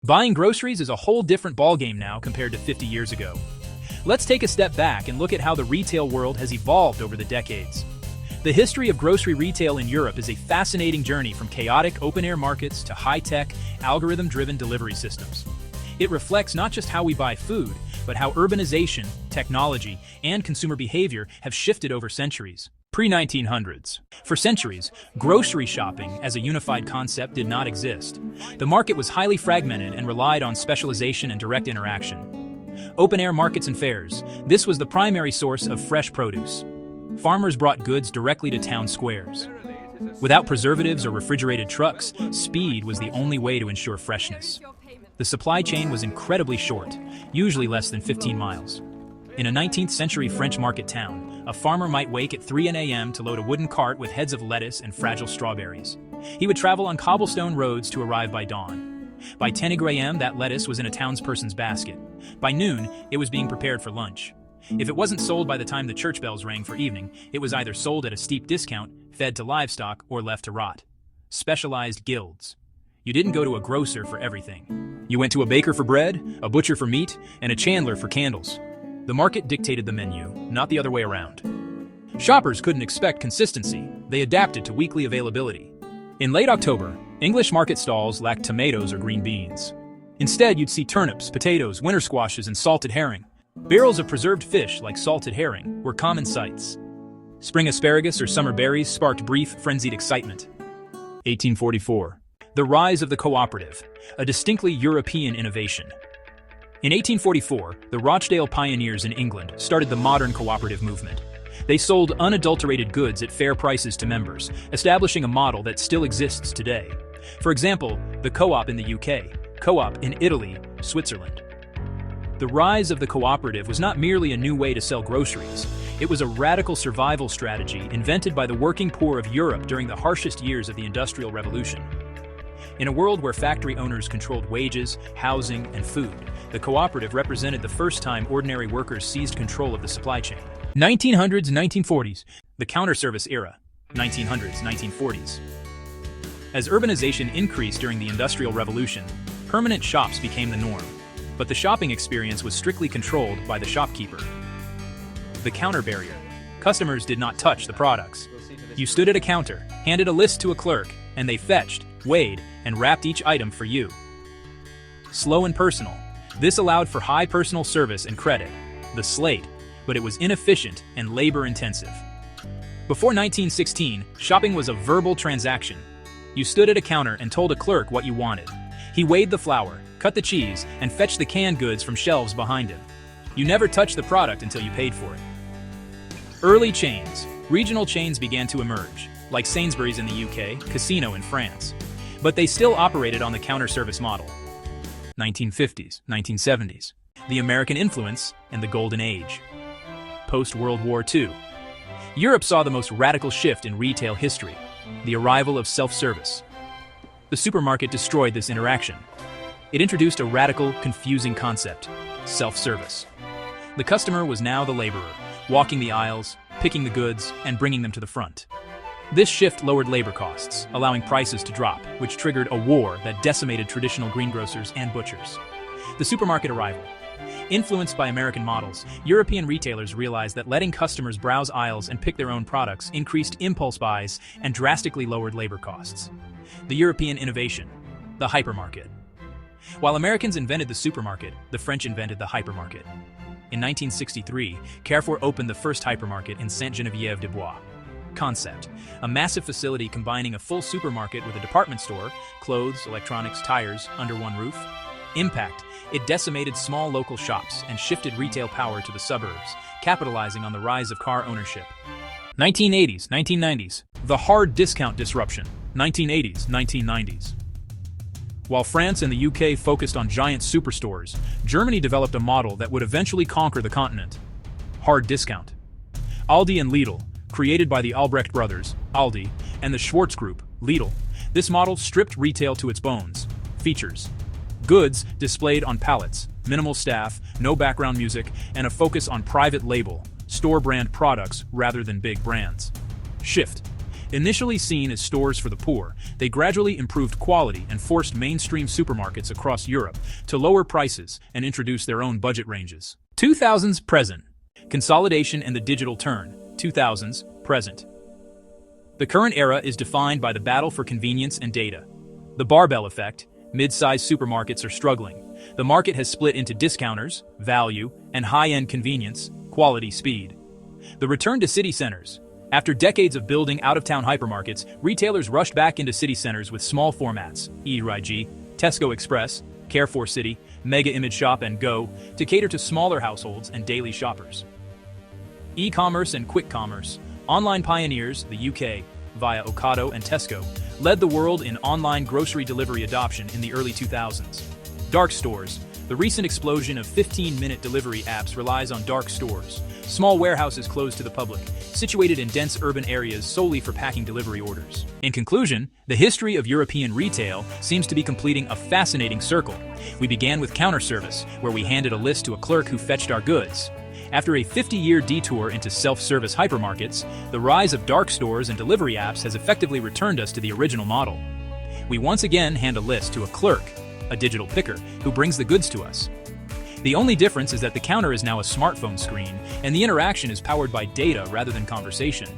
Buying groceries is a whole different ballgame now compared to 50 years ago. Let's take a step back and look at how the retail world has evolved over the decades. The history of grocery retail in Europe is a fascinating journey from chaotic open-air markets to high-tech, algorithm-driven delivery systems. It reflects not just how we buy food, but how urbanization, technology, and consumer behavior have shifted over centuries. Pre-1900s. For centuries, grocery shopping as a unified concept did not exist. The market was highly fragmented and relied on specialization and direct interaction. Open-air markets and fairs. This was the primary source of fresh produce. Farmers brought goods directly to town squares. Without preservatives or refrigerated trucks, speed was the only way to ensure freshness. The supply chain was incredibly short, usually less than 15 miles. In a 19th century French market town, a farmer might wake at 3 a.m. to load a wooden cart with heads of lettuce and fragile strawberries. He would travel on cobblestone roads to arrive by dawn. By 10 a.m., that lettuce was in a townsperson's basket. By noon, it was being prepared for lunch. If it wasn't sold by the time the church bells rang for evening, it was either sold at a steep discount, fed to livestock, or left to rot. Specialized guilds. You didn't go to a grocer for everything. You went to a baker for bread, a butcher for meat, and a chandler for candles. The market dictated the menu, not the other way around. Shoppers couldn't expect consistency. They adapted to weekly availability. In late October, English market stalls lacked tomatoes or green beans. Instead, you'd see turnips, potatoes, winter squashes, and salted herring. Barrels of preserved fish, like salted herring, were common sights. Spring asparagus or summer berries sparked brief, frenzied excitement. 1844. The rise of the cooperative, a distinctly European innovation. In 1844, the Rochdale pioneers in England started the modern cooperative movement. They sold unadulterated goods at fair prices to members, establishing a model that still exists today. For example, the Co-op in the UK, Co-op in Italy, Switzerland. The rise of the cooperative was not merely a new way to sell groceries. It was a radical survival strategy invented by the working poor of Europe during the harshest years of the Industrial Revolution. In a world where factory owners controlled wages, housing, and food, the cooperative represented the first time ordinary workers seized control of the supply chain. 1900s and 1940s, the counter-service era, 1900s, 1940s. As urbanization increased during the Industrial Revolution, permanent shops became the norm, but the shopping experience was strictly controlled by the shopkeeper. The counter barrier. Customers did not touch the products. You stood at a counter, handed a list to a clerk, and they fetched, weighed, and wrapped each item for you. Slow and personal. This allowed for high personal service and credit, the slate, but it was inefficient and labor-intensive. Before 1916, shopping was a verbal transaction. You stood at a counter and told a clerk what you wanted. He weighed the flour, cut the cheese, and fetched the canned goods from shelves behind him. You never touched the product until you paid for it. Early chains. Regional chains began to emerge, like Sainsbury's in the UK, Casino in France. But they still operated on the counter-service model. 1950s, 1970s. The American influence and the Golden Age. Post-World War II. Europe saw the most radical shift in retail history, the arrival of self-service. The supermarket destroyed this interaction. It introduced a radical, confusing concept, self-service. The customer was now the laborer, walking the aisles, picking the goods, and bringing them to the front. This shift lowered labor costs, allowing prices to drop, which triggered a war that decimated traditional greengrocers and butchers. The supermarket arrival. Influenced by American models, European retailers realized that letting customers browse aisles and pick their own products increased impulse buys and drastically lowered labor costs. The European innovation. The hypermarket. While Americans invented the supermarket, the French invented the hypermarket. In 1963, Carrefour opened the first hypermarket in Sainte-Geneviève-des-Bois. Concept. A massive facility combining a full supermarket with a department store, clothes, electronics, tires, under one roof. Impact. It decimated small local shops and shifted retail power to the suburbs, capitalizing on the rise of car ownership. 1980s, 1990s. The hard discount disruption. 1980s, 1990s. While France and the UK focused on giant superstores, Germany developed a model that would eventually conquer the continent. Hard discount. Aldi and Lidl. Created by the Albrecht brothers, Aldi, and the Schwarz Group, Lidl, this model stripped retail to its bones. Features. Goods displayed on pallets, minimal staff, no background music, and a focus on private label, store brand products rather than big brands. Shift. Initially seen as stores for the poor, they gradually improved quality and forced mainstream supermarkets across Europe to lower prices and introduce their own budget ranges. 2000s present. Consolidation and the digital turn. 2000s present. The current era is defined by the battle for convenience and data. The barbell effect. Mid-sized supermarkets are struggling. The market has split into discounters, value, and high-end convenience, quality, speed. The return to city centers. After decades of building out-of-town hypermarkets, retailers rushed back into city centers with small formats, e.g., Tesco Express, Carrefour City, Mega Image Shop and Go, to cater to smaller households and daily shoppers. E-commerce and quick commerce. Online pioneers, the UK, via Ocado and Tesco, led the world in online grocery delivery adoption in the early 2000s. Dark stores. The recent explosion of 15-minute delivery apps relies on dark stores, small warehouses closed to the public, situated in dense urban areas solely for packing delivery orders. In conclusion, the history of European retail seems to be completing a fascinating circle. We began with counter service, where we handed a list to a clerk who fetched our goods. After a 50-year detour into self-service hypermarkets, the rise of dark stores and delivery apps has effectively returned us to the original model. We once again hand a list to a clerk, a digital picker, who brings the goods to us. The only difference is that the counter is now a smartphone screen, and the interaction is powered by data rather than conversation.